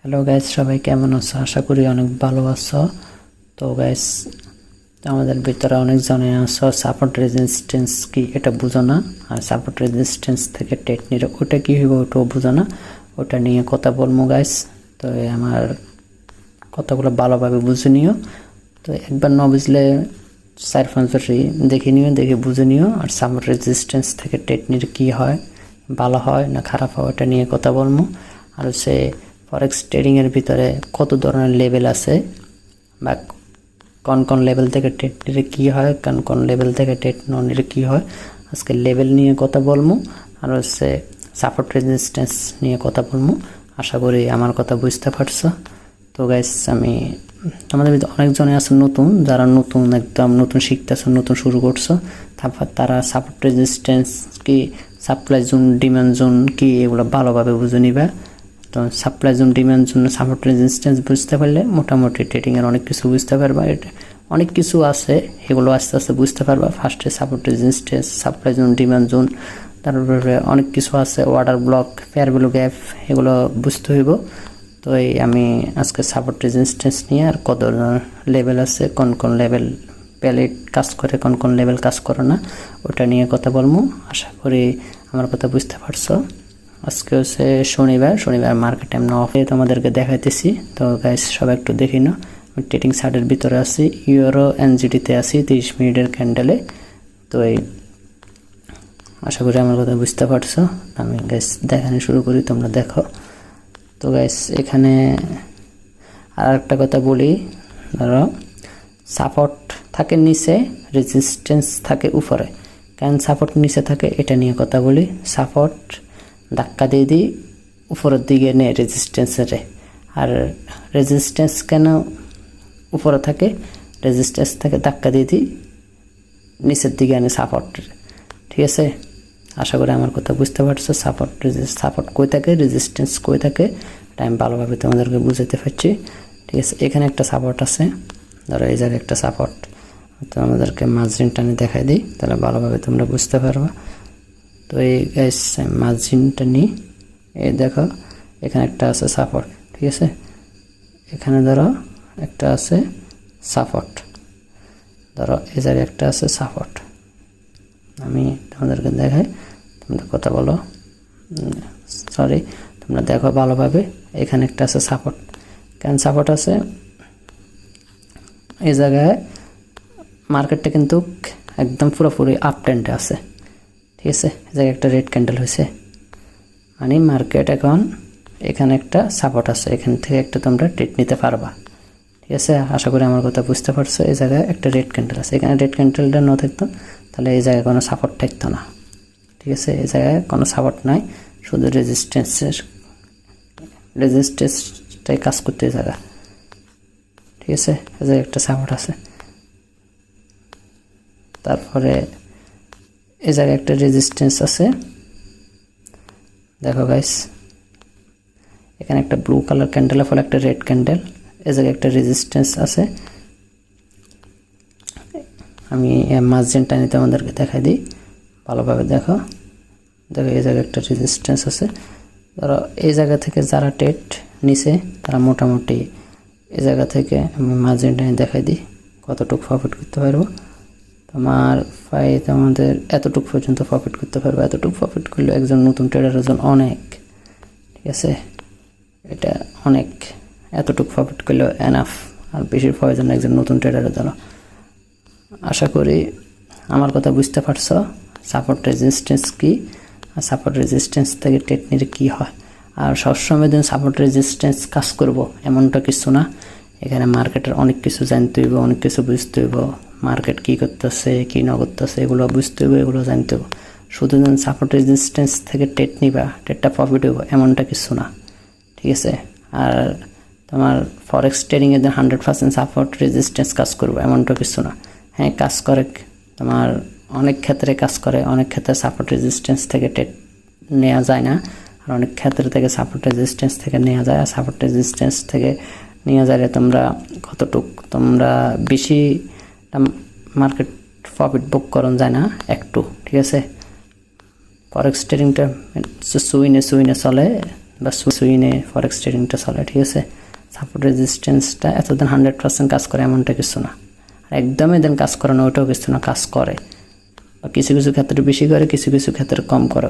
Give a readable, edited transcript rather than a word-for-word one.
Hello guys, সবাই কেমন আছো? আশা করি অনেক ভালো আছো। তো গাইস, আমাদের ভিতরে অনেকজনে আছো সাপোর্ট রেজিস্ট্যান্স কি এটা বুঝো না, আর সাপোর্ট রেজিস্ট্যান্স থেকে টেকনিক ওটা কি হইব ওটাও বুঝো না। ওটা নিয়ে কথা বলবো গাইস। তো আমার কথাগুলো ভালোভাবে বুঝে নিও। তো একবার না বুঝলে 4-5 দেখে নিও, দেখে বুঝে নিও। আর সাপোর্ট রেজিস্ট্যান্স থেকে টেকনিক কি হয়, ভালো হয় না খারাপ হয়, ওটা নিয়ে কথা বলবো। আর হচ্ছে ফরেক্স ট্রেডিংয়ের ভিতরে কত ধরনের লেভেল আছে, বা কোন কোন লেভেল থেকে ট্রেড নিলে কী হয়, কোন লেভেল থেকে ট্রেড না নিলে কী হয়, আজকে লেভেল নিয়ে কথা বলবো। আর হচ্ছে সাপোর্ট রেজিস্ট্যান্স নিয়ে কথা বলবো। আশা করি আমার কথা বুঝতে পারছো। তো গাইস, আমি আমাদের ভিতরে অনেকজনে আছে নতুন, যারা নতুন একদম নতুন শিখতেছো, নতুন শুরু করছো। তারপর তারা সাপোর্ট রেজিস্ট্যান্স কি, সাপ্লাই জোন, ডিমান্ড জোন কি, এগুলো ভালোভাবে বুঝে নিবা। তো supply zone, demand zone, support resistance বুঝতে পারলে মোটামুটি ট্রেডিংয়ের অনেক কিছু বুঝতে পারবা। এটা অনেক কিছু আছে, এগুলো আস্তে আস্তে বুঝতে পারবা। ফার্স্টে support resistance, supply zone, demand zone, তারপরে অনেক কিছু আছে, order block, fair value gap, এগুলো বুঝতে হইব। তো এই আমি আজকে সাপোর্ট রেজিস্ট্যান্স নিয়ে আর কত লেভেল আছে, কোন কোন লেভেল প্যালেট কাজ করে, কোন কোন লেভেল কাজ করে না, ওটা নিয়ে কথা বলবো। আশা করি আমার কথা বুঝতে পারছো। আজকে হচ্ছে শনিবার মার্কেট টাইম না অফে তোমাদেরকে দেখাইতেছি। তো গাইস, সবাই একটু দেখি না। আমি ট্রেডিং সাইডের ভিতরে আছি, ইউরো এনজিডিতে আছি 30 মিনিটের ক্যান্ডেলে। তো এই আশা করি আমার কথা বুঝতে পারছো। আমি গাইস দেখানো শুরু করি, তোমরা দেখো। তো গাইস, এখানে আর একটা কথা বলি, ধরো সাপোর্ট থাকে নিচে, রেজিস্ট্যান্স থাকে উপরে। কেন সাপোর্ট নিচে থাকে এটা নিয়ে কথা বলি। সাপোর্ট ধাক্কা দিয়ে দিই উপরের দিকে নেই রেজিস্ট্যান্সের। আর রেজিস্ট্যান্স কেন উপরে থাকে, রেজিস্ট্যান্স থেকে ধাক্কা দিয়ে দিই নিচের দিকে আনে সাপোর্ট। ঠিক আছে, আশা করি আমার কথা বুঝতে পারছো। সাপোর্ট কই থাকে, রেজিস্ট্যান্স কই থাকে, এটা আমি ভালোভাবে তোমাদেরকে বুঝাতে পারছি। ঠিক আছে, এখানে একটা সাপোর্ট আছে, ধরো এই জায়গায় একটা সাপোর্ট। তো আমাদেরকে মার্জিন টানে দেখাই দিই, তাহলে ভালোভাবে তোমরা বুঝতে পারবা। তো এই গাইস, মার্জিনটা নিই। এই দেখো, এখানে একটা আছে সাপোর্ট। ঠিক আছে, এখানে ধরো একটা আছে সাপোর্ট, ধরো এই জায়গায় একটা আছে সাপোর্ট। আমি তোমাদেরকে দেখাই, তোমরা কথা বলো, সরি, তোমরা দেখো ভালোভাবে। এখানে একটা আছে সাপোর্ট। কেন সাপোর্ট আছে, এই জায়গায় মার্কেটটা কিন্তু একদম পুরোপুরি আপ ট্রেন্ডে আছে। ঠিক আছে, এই জায়গায় একটা রেড ক্যান্ডেল হয়েছে, মানে মার্কেট এখন এখানে একটা সাপোর্ট আছে, এখান থেকে একটা তোমরা ট্রেড নিতে পারবা। ঠিক আছে, আশা করি আমার কথা বুঝতে পারছো। এই জায়গায় একটা রেড ক্যান্ডেল আছে, এখানে রেড ক্যান্ডেলটা না থাকতো তাহলে এই জায়গায় কোনো সাপোর্ট থাকতো না। ঠিক আছে, এই জায়গায় কোনো সাপোর্ট নাই, শুধু রেজিস্ট্যান্সটাই কাজ করতে এই জায়গা। ঠিক আছে, এই জায়গায় একটা সাপোর্ট আছে, তারপরে এই জায়গায় একটা রেজিস্ট্যান্স আছে। দেখো গাইস, এখানে একটা ব্লু কালার ক্যান্ডেলের ফলে একটা রেড ক্যান্ডেল, এই জায়গায় একটা রেজিস্ট্যান্স আছে। আমি মার্জিনটা নিতে আমাদেরকে দেখাই দিই, ভালোভাবে দেখো। দেখো এই জায়গায় একটা রেজিস্ট্যান্স আছে। ধরো এই জায়গা থেকে যারা ট্রেড নিছে তারা মোটামুটি এই জায়গা থেকে, আমি মার্জিনটা নিয়ে দেখাই দিই কতটুকু প্রফিট করতে পারবো। তোমার আমাদের এতটুকু পর্যন্ত প্রফিট করতে পারবো। এতটুকু প্রফিট করলে একজন নতুন ট্রেডারের জন্য অনেক। ঠিক আছে, এটা অনেক, এতটুকু প্রফিট করলেও এনাফ, আর বেশি প্রয়োজন একজন নতুন ট্রেডারের জন্য। আশা করি আমার কথা বুঝতে পারছো। সাপোর্ট রেজিস্ট্যান্স কি, আর সাপোর্ট রেজিস্ট্যান্স থেকে ট্রেড নিলে কী হয়। আর সবসময় দিন সাপোর্ট রেজিস্ট্যান্স কাজ করব এমনটা কিছু না। এখানে মার্কেটের অনেক কিছু জানতে হইব, অনেক কিছু বুঝতে হইব। মার্কেট কী করতেছে, কী না করতেছে, এগুলো বুঝতে হইব, এগুলো জানতে হইব। শুধু দিন সাপোর্ট রেজিস্ট্যান্স থেকে ট্রেড নিবা, ট্রেডটা প্রফিট হইব এমনটা কিছু না। ঠিক আছে, আর তোমার ফরেক্স ট্রেডিংয়ে 100% সাপোর্ট রেজিস্ট্যান্স কাজ করবো এমনটা কিছু না। হ্যাঁ, কাজ করে, তোমার অনেক ক্ষেত্রে কাজ করে, অনেক ক্ষেত্রে সাপোর্ট রেজিস্ট্যান্স থেকে ট্রেড নেওয়া যায় না, আর অনেক ক্ষেত্রে থেকে সাপোর্ট রেজিস্ট্যান্স থেকে নেওয়া যায়। আর সাপোর্ট রেজিস্ট্যান্স থেকে নেওয়া যায় তোমরা কতটুক, তোমরা বেশি মার্কেট প্রফিট বুক করন যায় না একটু। ঠিক আছে, ফরেক্স ট্রেডিংটা সুইনে চলে, বা সুইনে ফরেক্স ট্রেডিংটা চলে, ঠিক আছে। সাপোর্ট রেজিস্ট্যান্সটা এতদিন 100% কাজ করে এমনটা কিছু না, আর একদমই দেন কাজ করে না ওইটাও কিছু না, কাজ করে, বা কিছু কিছু ক্ষেত্রে বেশি করে, কিছু কিছু ক্ষেত্রে কম করে।